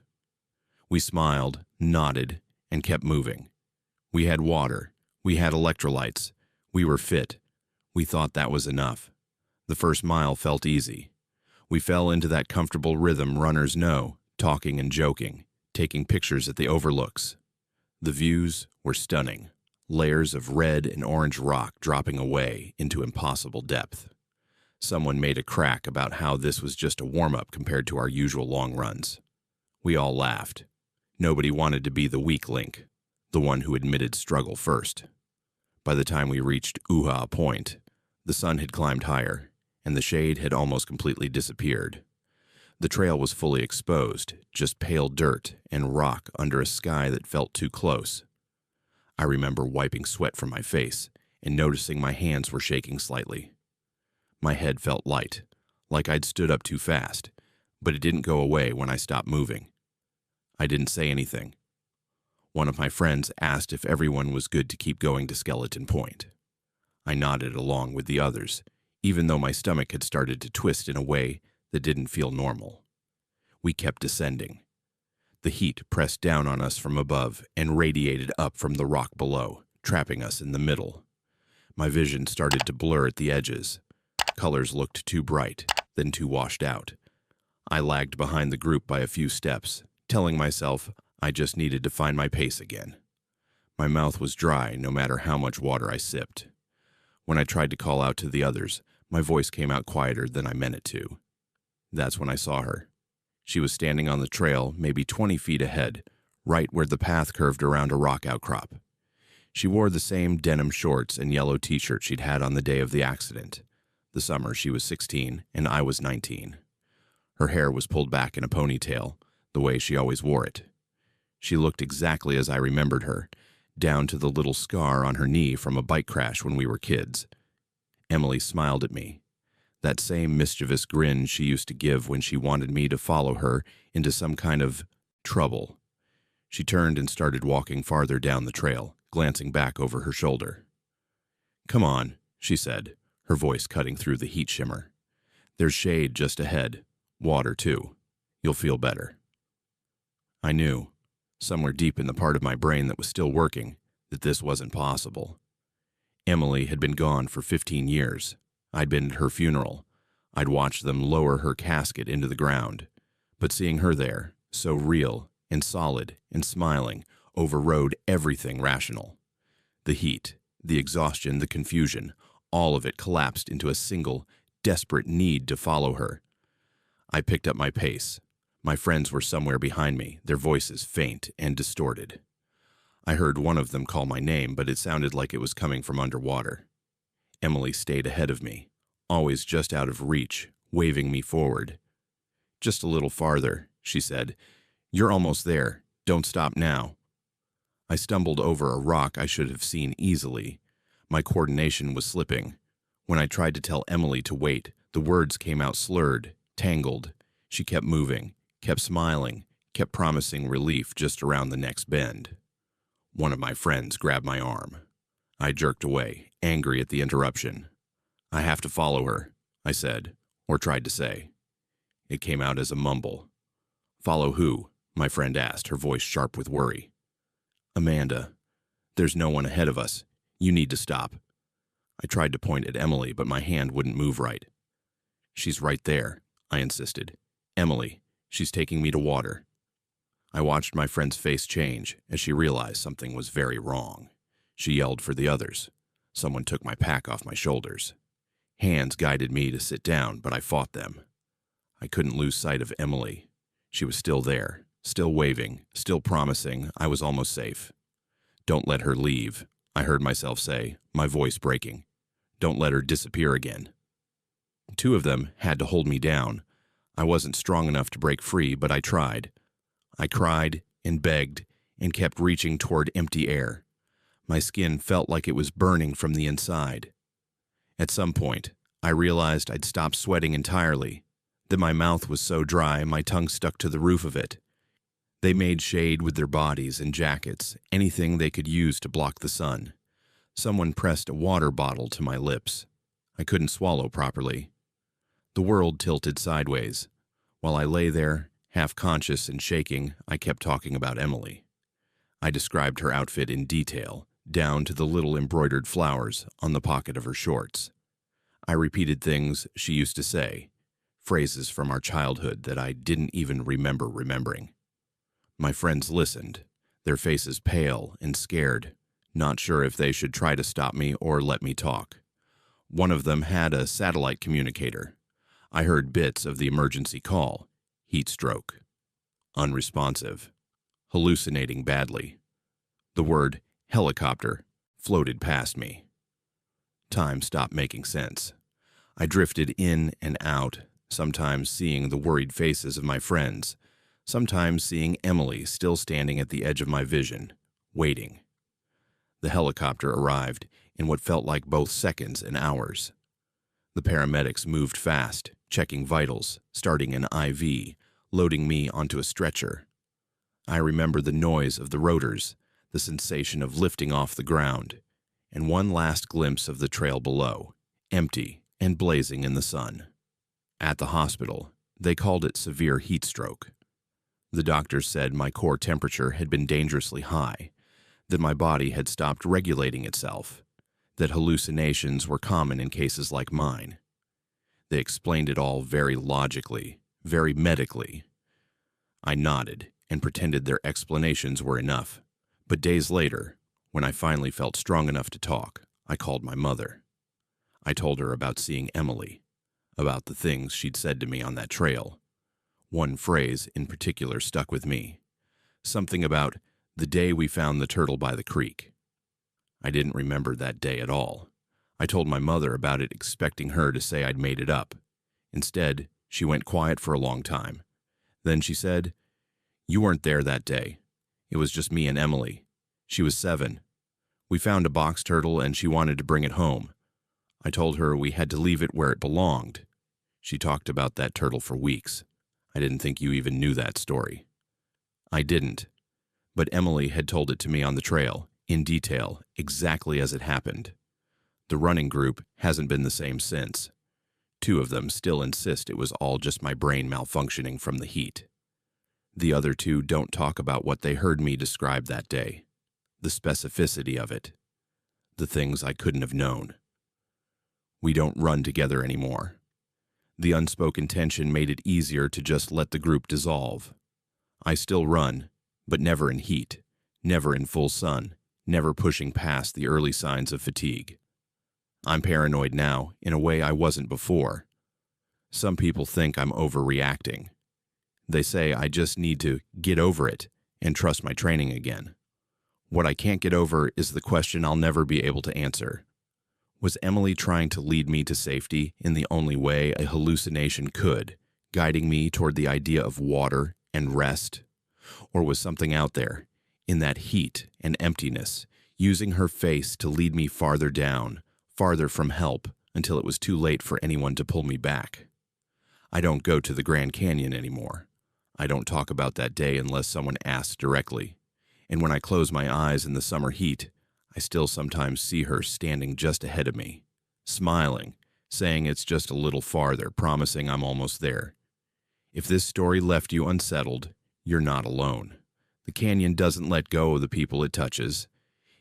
We smiled, nodded, and kept moving. We had water, we had electrolytes, we were fit. We thought that was enough. The first mile felt easy. We fell into that comfortable rhythm runners know, talking and joking, taking pictures at the overlooks. The views were stunning, layers of red and orange rock dropping away into impossible depth. Someone made a crack about how this was just a warm-up compared to our usual long runs. We all laughed. Nobody wanted to be the weak link, the one who admitted struggle first. By the time we reached Uha Point, the sun had climbed higher, and the shade had almost completely disappeared. The trail was fully exposed, just pale dirt and rock under a sky that felt too close. I remember wiping sweat from my face and noticing my hands were shaking slightly. My head felt light, like I'd stood up too fast, but it didn't go away when I stopped moving. I didn't say anything. One of my friends asked if everyone was good to keep going to Skeleton Point. I nodded along with the others, even though my stomach had started to twist in a way that didn't feel normal. We kept descending. The heat pressed down on us from above and radiated up from the rock below, trapping us in the middle. My vision started to blur at the edges. Colors looked too bright, then too washed out. I lagged behind the group by a few steps, telling myself I just needed to find my pace again. My mouth was dry no matter how much water I sipped. When I tried to call out to the others, my voice came out quieter than I meant it to. That's when I saw her. She was standing on the trail, maybe 20 feet ahead, right where the path curved around a rock outcrop. She wore the same denim shorts and yellow t-shirt she'd had on the day of the accident. The summer she was 16 and I was 19. Her hair was pulled back in a ponytail, the way she always wore it. She looked exactly as I remembered her, down to the little scar on her knee from a bike crash when we were kids. Emily smiled at me. That same mischievous grin she used to give when she wanted me to follow her into some kind of trouble. She turned and started walking farther down the trail, glancing back over her shoulder. "Come on," she said, her voice cutting through the heat shimmer. "There's shade just ahead. Water, too. You'll feel better." I knew, somewhere deep in the part of my brain that was still working, that this wasn't possible. Emily had been gone for 15 years. I'd been at her funeral. I'd watched them lower her casket into the ground. But seeing her there, so real and solid and smiling, overrode everything rational. The heat, the exhaustion, the confusion, all of it collapsed into a single, desperate need to follow her. I picked up my pace. My friends were somewhere behind me, their voices faint and distorted. I heard one of them call my name, but it sounded like it was coming from underwater. Emily stayed ahead of me, always just out of reach, waving me forward. "Just a little farther," she said. "You're almost there. Don't stop now." I stumbled over a rock I should have seen easily. My coordination was slipping. When I tried to tell Emily to wait, the words came out slurred, tangled. She kept moving, kept smiling, kept promising relief just around the next bend. One of my friends grabbed my arm. I jerked away, angry at the interruption. "I have to follow her," I said, or tried to say. It came out as a mumble. "Follow who?" my friend asked, her voice sharp with worry. "Amanda. There's no one ahead of us. You need to stop." I tried to point at Emily, but my hand wouldn't move right. "She's right there," I insisted. "Emily, she's taking me to water." I watched my friend's face change as she realized something was very wrong. She yelled for the others. Someone took my pack off my shoulders. Hands guided me to sit down, but I fought them. I couldn't lose sight of Emily. She was still there, still waving, still promising I was almost safe. "Don't let her leave," I heard myself say, my voice breaking. Don't let her disappear again. Two of them had to hold me down. I wasn't strong enough to break free, but I tried. I cried and begged and kept reaching toward empty air. My skin felt like it was burning from the inside. At some point, I realized I'd stopped sweating entirely, that my mouth was so dry my tongue stuck to the roof of it. They made shade with their bodies and jackets, anything they could use to block the sun. Someone pressed a water bottle to my lips. I couldn't swallow properly. The world tilted sideways. While I lay there, half conscious and shaking, I kept talking about Emily. I described her outfit in detail, down to the little embroidered flowers on the pocket of her shorts. I repeated things she used to say, phrases from our childhood that I didn't even remember remembering. My friends listened, their faces pale and scared, not sure if they should try to stop me or let me talk. One of them had a satellite communicator. I heard bits of the emergency call: heat stroke, unresponsive, hallucinating badly. The word helicopter floated past me. Time stopped making sense. I drifted in and out, sometimes seeing the worried faces of my friends, sometimes seeing Emily still standing at the edge of my vision, waiting. The helicopter arrived in what felt like both seconds and hours. The paramedics moved fast, checking vitals, starting an IV, loading me onto a stretcher. I remember the noise of the rotors, the sensation of lifting off the ground, and one last glimpse of the trail below, empty and blazing in the sun. At the hospital, they called it severe heat stroke. The doctors said my core temperature had been dangerously high, that my body had stopped regulating itself, that hallucinations were common in cases like mine. They explained it all very logically, very medically. I nodded and pretended their explanations were enough. But days later, when I finally felt strong enough to talk, I called my mother. I told her about seeing Emily, about the things she'd said to me on that trail. One phrase in particular stuck with me. Something about the day we found the turtle by the creek. I didn't remember that day at all. I told my mother about it, expecting her to say I'd made it up. Instead, she went quiet for a long time. Then she said, "You weren't there that day. It was just me and Emily. She was 7. We found a box turtle and she wanted to bring it home. I told her we had to leave it where it belonged." She talked about that turtle for weeks. I didn't think you even knew that story. I didn't. But Emily had told it to me on the trail, in detail, exactly as it happened. The running group hasn't been the same since. 2 of them still insist it was all just my brain malfunctioning from the heat. The other 2 don't talk about what they heard me describe that day, the specificity of it, the things I couldn't have known. We don't run together anymore. The unspoken tension made it easier to just let the group dissolve. I still run, but never in heat, never in full sun, never pushing past the early signs of fatigue. I'm paranoid now in a way I wasn't before. Some people think I'm overreacting. They say I just need to get over it and trust my training again. What I can't get over is the question I'll never be able to answer. Was Emily trying to lead me to safety in the only way a hallucination could, guiding me toward the idea of water and rest? Or was something out there, in that heat and emptiness, using her face to lead me farther down, farther from help, until it was too late for anyone to pull me back? I don't go to the Grand Canyon anymore. I don't talk about that day unless someone asks directly. And when I close my eyes in the summer heat, I still sometimes see her standing just ahead of me, smiling, saying it's just a little farther, promising I'm almost there. If this story left you unsettled, you're not alone. The canyon doesn't let go of the people it touches.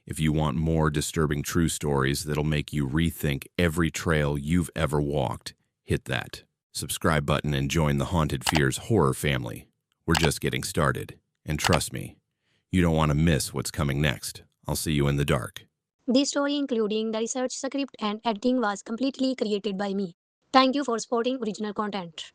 If you want more disturbing true stories that'll make you rethink every trail you've ever walked, hit that subscribe button and join the Haunted Fears horror family. We're just getting started, and trust me, you don't want to miss what's coming next. I'll see you in the dark. This story, including the research script and editing, was completely created by me. Thank you for supporting original content.